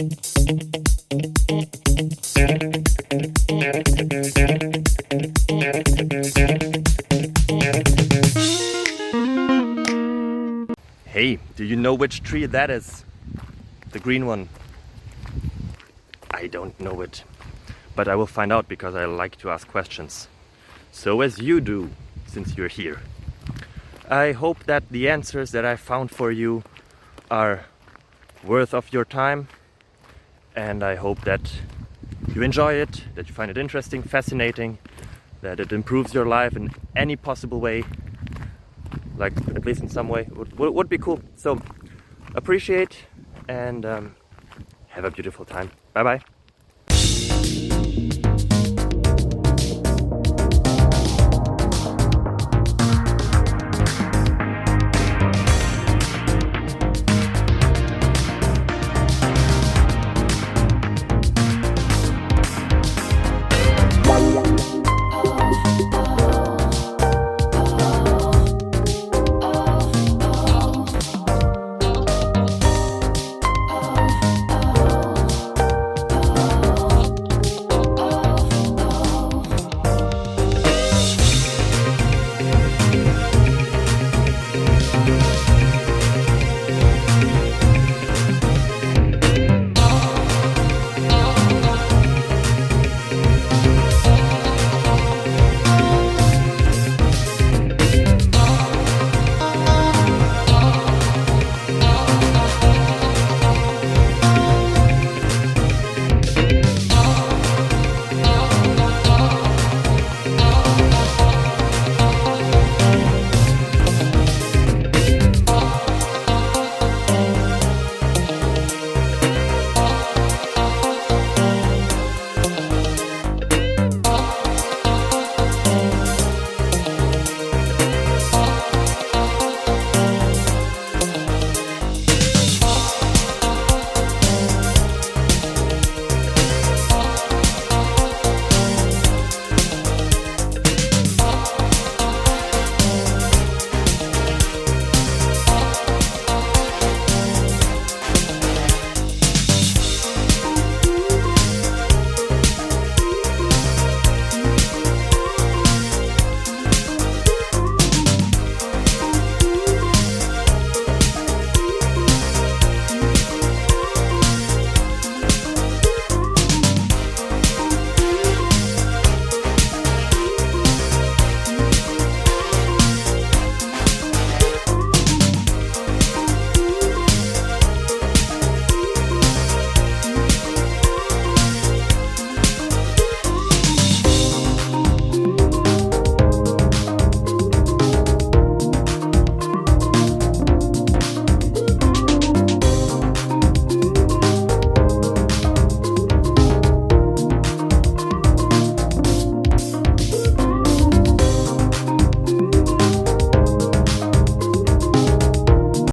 Hey, do you know which tree that is? The green one. I don't know it, but I will find out because I like to ask questions. So as you do, since you're here. I hope that the answers that I found for you are worth of your time, and I hope that you enjoy it, that you find it interesting, fascinating, that it improves your life in any possible way, like at least in some way, would be cool. So appreciate and have a beautiful time. Bye bye.